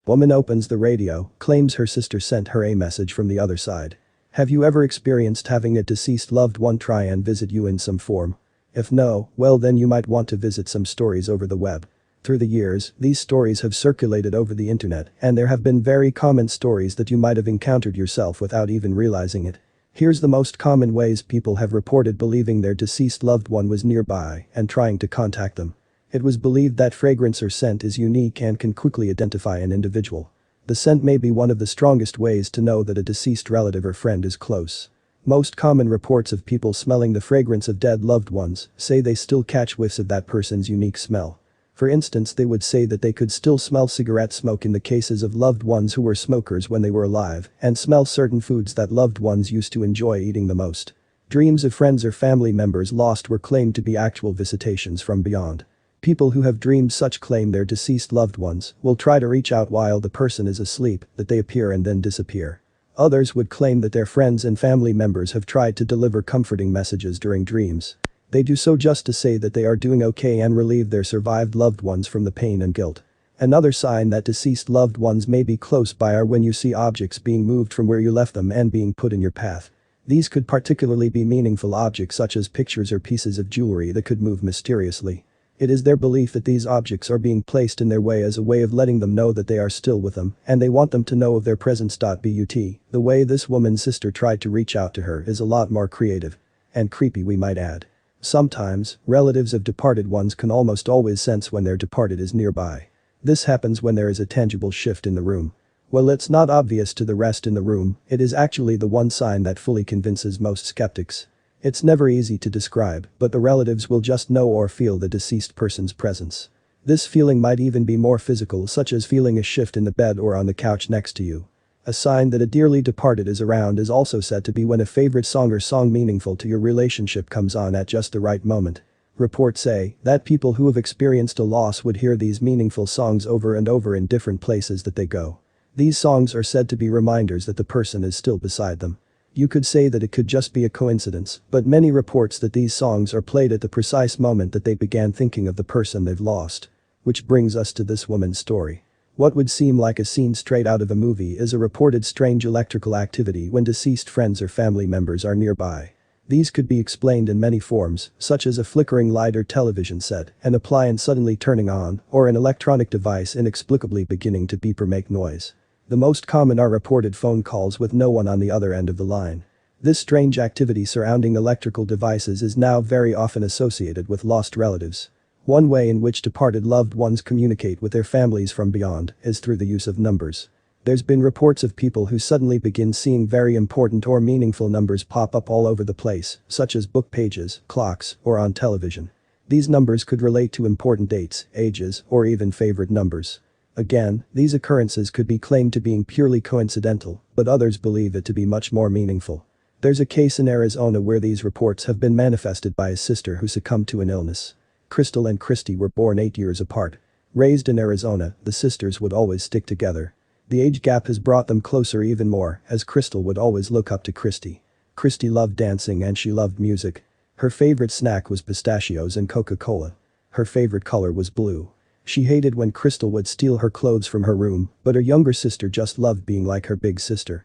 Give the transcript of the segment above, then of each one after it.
Woman opens the radio, claims her sister sent her a message from the other side. Have you ever experienced having a deceased loved one try and visit you in some form? If no, well then you might want to visit some stories over the web. Through the years, these stories have circulated over the internet, and there have been very common stories that you might have encountered yourself without even realizing it. Here's the most common ways people have reported believing their deceased loved one was nearby and trying to contact them. It was believed that fragrance or scent is unique and can quickly identify an individual. The scent may be one of the strongest ways to know that a deceased relative or friend is close. Most common reports of people smelling the fragrance of dead loved ones say they still catch whiffs of that person's unique smell. For instance, they would say that they could still smell cigarette smoke in the cases of loved ones who were smokers when they were alive, and smell certain foods that loved ones used to enjoy eating the most. Dreams of friends or family members lost were claimed to be actual visitations from beyond. People who have dreamed such claim their deceased loved ones will try to reach out while the person is asleep, that they appear and then disappear. Others would claim that their friends and family members have tried to deliver comforting messages during dreams. They do so just to say that they are doing okay and relieve their survived loved ones from the pain and guilt. Another sign that deceased loved ones may be close by are when you see objects being moved from where you left them and being put in your path. These could particularly be meaningful objects such as pictures or pieces of jewelry that could move mysteriously. It is their belief that these objects are being placed in their way as a way of letting them know that they are still with them and they want them to know of their presence. But the way this woman's sister tried to reach out to her is a lot more creative. And creepy, we might add. Sometimes, relatives of departed ones can almost always sense when their departed is nearby. This happens when there is a tangible shift in the room. Well, it's not obvious to the rest in the room, it is actually the one sign that fully convinces most skeptics. It's never easy to describe, but the relatives will just know or feel the deceased person's presence. This feeling might even be more physical, such as feeling a shift in the bed or on the couch next to you. A sign that a dearly departed is around is also said to be when a favorite song or song meaningful to your relationship comes on at just the right moment. Reports say that people who have experienced a loss would hear these meaningful songs over and over in different places that they go. These songs are said to be reminders that the person is still beside them. You could say that it could just be a coincidence, but many reports that these songs are played at the precise moment that they began thinking of the person they've lost. Which brings us to this woman's story. What would seem like a scene straight out of a movie is a reported strange electrical activity when deceased friends or family members are nearby. These could be explained in many forms, such as a flickering light or television set, an appliance suddenly turning on, or an electronic device inexplicably beginning to beep or make noise. The most common are reported phone calls with no one on the other end of the line. This strange activity surrounding electrical devices is now very often associated with lost relatives. One way in which departed loved ones communicate with their families from beyond is through the use of numbers. There's been reports of people who suddenly begin seeing very important or meaningful numbers pop up all over the place, such as book pages, clocks, or on television. These numbers could relate to important dates, ages, or even favorite numbers. Again, these occurrences could be claimed to being purely coincidental, but others believe it to be much more meaningful. There's a case in Arizona where these reports have been manifested by a sister who succumbed to an illness. Crystal and Christy were born 8 years apart. Raised in Arizona, the sisters would always stick together. The age gap has brought them closer even more, as Crystal would always look up to Christy. Christy loved dancing and she loved music. Her favorite snack was pistachios and Coca-Cola. Her favorite color was blue. She hated when Crystal would steal her clothes from her room, but her younger sister just loved being like her big sister.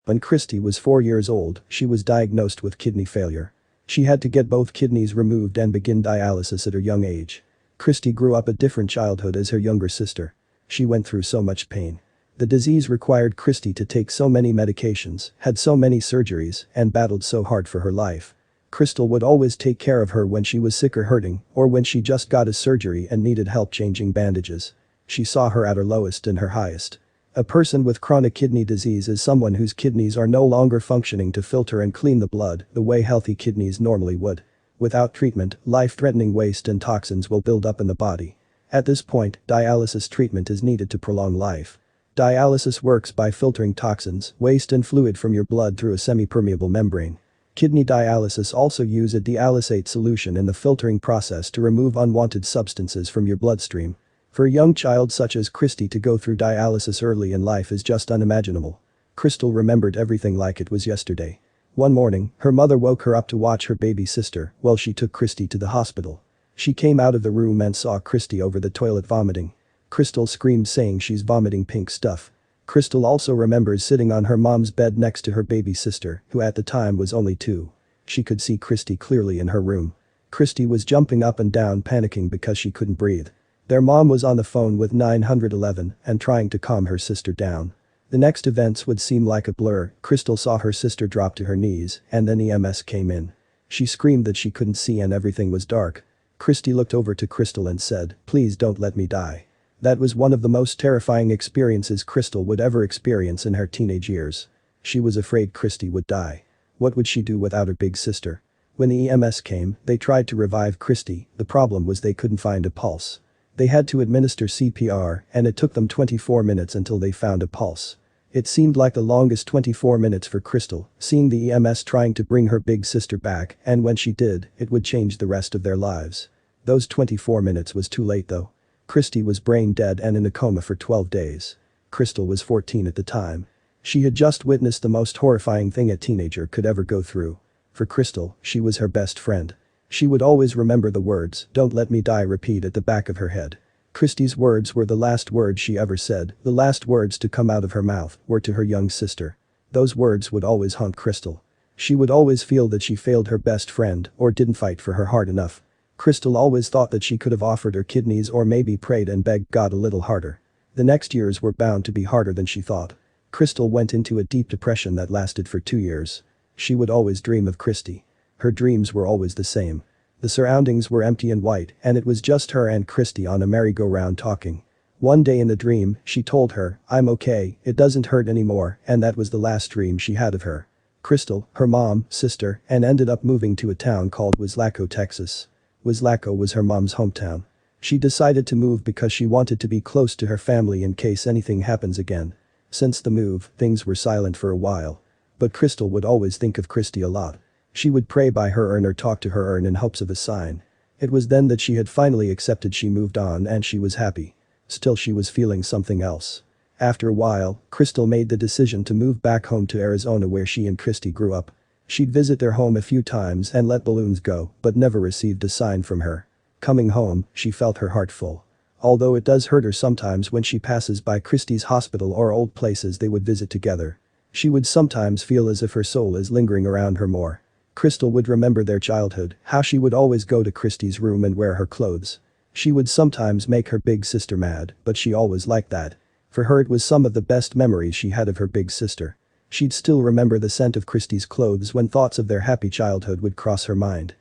When Christy was 4 years old, she was diagnosed with kidney failure. She had to get both kidneys removed and begin dialysis at her young age. Christy grew up a different childhood as her younger sister. She went through so much pain. The disease required Christy to take so many medications, had so many surgeries, and battled so hard for her life. Crystal would always take care of her when she was sick or hurting, or when she just got a surgery and needed help changing bandages. She saw her at her lowest and her highest. A person with chronic kidney disease is someone whose kidneys are no longer functioning to filter and clean the blood the way healthy kidneys normally would. Without treatment, life-threatening waste and toxins will build up in the body. At this point, dialysis treatment is needed to prolong life. Dialysis works by filtering toxins, waste and fluid from your blood through a semi-permeable membrane. Kidney dialysis also use a dialysate solution in the filtering process to remove unwanted substances from your bloodstream. For a young child such as Christy to go through dialysis early in life is just unimaginable. Crystal remembered everything like it was yesterday. One morning, her mother woke her up to watch her baby sister while she took Christy to the hospital. She came out of the room and saw Christy over the toilet vomiting. Crystal screamed saying she's vomiting pink stuff. Crystal also remembers sitting on her mom's bed next to her baby sister, who at the time was only 2. She could see Christy clearly in her room. Christy was jumping up and down panicking because she couldn't breathe. Their mom was on the phone with 911 and trying to calm her sister down. The next events would seem like a blur. Crystal saw her sister drop to her knees and then EMS came in. She screamed that she couldn't see and everything was dark. Christy looked over to Crystal and said, "Please don't let me die." That was one of the most terrifying experiences Crystal would ever experience in her teenage years. She was afraid Christy would die. What would she do without her big sister? When the EMS came, they tried to revive Christy. The problem was they couldn't find a pulse. They had to administer CPR and it took them 24 minutes until they found a pulse. It seemed like the longest 24 minutes for Crystal, seeing the EMS trying to bring her big sister back, and when she did, it would change the rest of their lives. Those 24 minutes was too late though. Christy was brain dead and in a coma for 12 days. Crystal was 14 at the time. She had just witnessed the most horrifying thing a teenager could ever go through. For Crystal, she was her best friend. She would always remember the words, "Don't let me die," repeat at the back of her head. Christy's words were the last words she ever said. The last words to come out of her mouth were to her young sister. Those words would always haunt Crystal. She would always feel that she failed her best friend or didn't fight for her hard enough. Crystal always thought that she could have offered her kidneys or maybe prayed and begged God a little harder. The next years were bound to be harder than she thought. Crystal went into a deep depression that lasted for 2 years. She would always dream of Christy. Her dreams were always the same. The surroundings were empty and white and it was just her and Christy on a merry-go-round talking. One day in the dream, she told her, "I'm okay, it doesn't hurt anymore," and that was the last dream she had of her. Crystal, her mom, sister, and ended up moving to a town called Weslaco, Texas. Weslaco was her mom's hometown. She decided to move because she wanted to be close to her family in case anything happens again. Since the move, things were silent for a while. But Crystal would always think of Christy a lot. She would pray by her urn or talk to her urn in hopes of a sign. It was then that she had finally accepted she moved on and she was happy. Still she was feeling something else. After a while, Crystal made the decision to move back home to Arizona where she and Christy grew up. She'd visit their home a few times and let balloons go, but never received a sign from her. Coming home, she felt her heart full. Although it does hurt her sometimes when she passes by Christy's hospital or old places they would visit together. She would sometimes feel as if her soul is lingering around her more. Crystal would remember their childhood, how she would always go to Christy's room and wear her clothes. She would sometimes make her big sister mad, but she always liked that. For her it was some of the best memories she had of her big sister. She'd still remember the scent of Christy's clothes when thoughts of their happy childhood would cross her mind.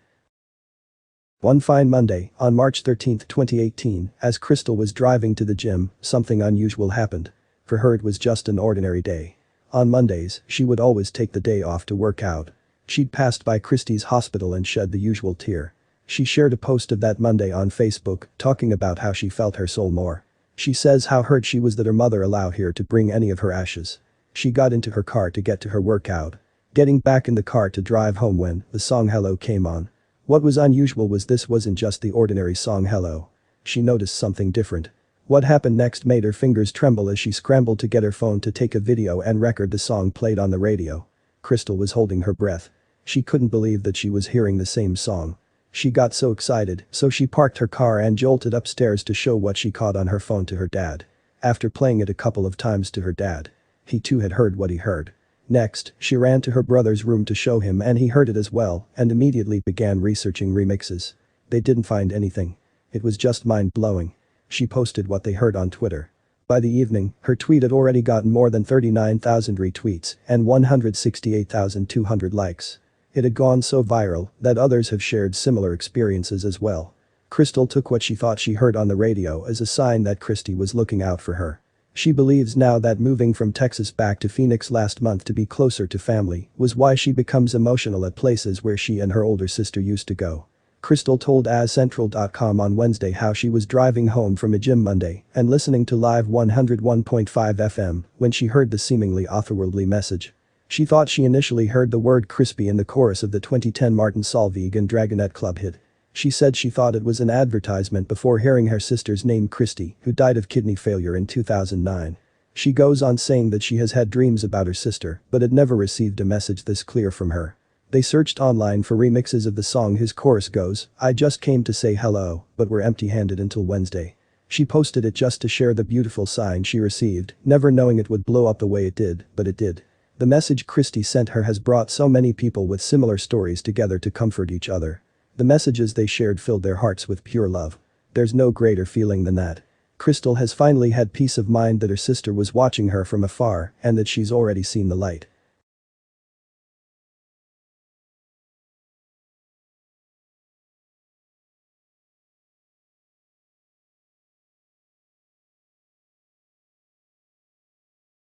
One fine Monday, on March 13, 2018, as Crystal was driving to the gym, something unusual happened. For her it was just an ordinary day. On Mondays, she would always take the day off to work out. She'd passed by Christy's hospital and shed the usual tear. She shared a post of that Monday on Facebook, talking about how she felt her soul more. She says how hurt she was that her mother allowed her to bring any of her ashes. She got into her car to get to her workout. Getting back in the car to drive home when the song Hello came on. What was unusual was this wasn't just the ordinary song Hello. She noticed something different. What happened next made her fingers tremble as she scrambled to get her phone to take a video and record the song played on the radio. Crystal was holding her breath. She couldn't believe that she was hearing the same song. She got so excited, so she parked her car and jolted upstairs to show what she caught on her phone to her dad. After playing it a couple of times to her dad, he too had heard what he heard. Next, she ran to her brother's room to show him and he heard it as well and immediately began researching remixes. They didn't find anything. It was just mind-blowing. She posted what they heard on Twitter. By the evening, her tweet had already gotten more than 39,000 retweets and 168,200 likes. It had gone so viral that others have shared similar experiences as well. Crystal took what she thought she heard on the radio as a sign that Christy was looking out for her. She believes now that moving from Texas back to Phoenix last month to be closer to family was why she becomes emotional at places where she and her older sister used to go. Crystal told AsCentral.com on Wednesday how she was driving home from a gym Monday and listening to Live 101.5 FM when she heard the seemingly otherworldly message. She thought she initially heard the word crispy in the chorus of the 2010 Martin Solveig and Dragonette Club hit. She said she thought it was an advertisement before hearing her sister's name Christy, who died of kidney failure in 2009. She goes on saying that she has had dreams about her sister but had never received a message this clear from her. They searched online for remixes of the song. His chorus goes, "I just came to say hello, but we're empty-handed until Wednesday." She posted it just to share the beautiful sign she received, never knowing it would blow up the way it did, but it did. The message Christy sent her has brought so many people with similar stories together to comfort each other. The messages they shared filled their hearts with pure love. There's no greater feeling than that. Crystal has finally had peace of mind that her sister was watching her from afar and that she's already seen the light.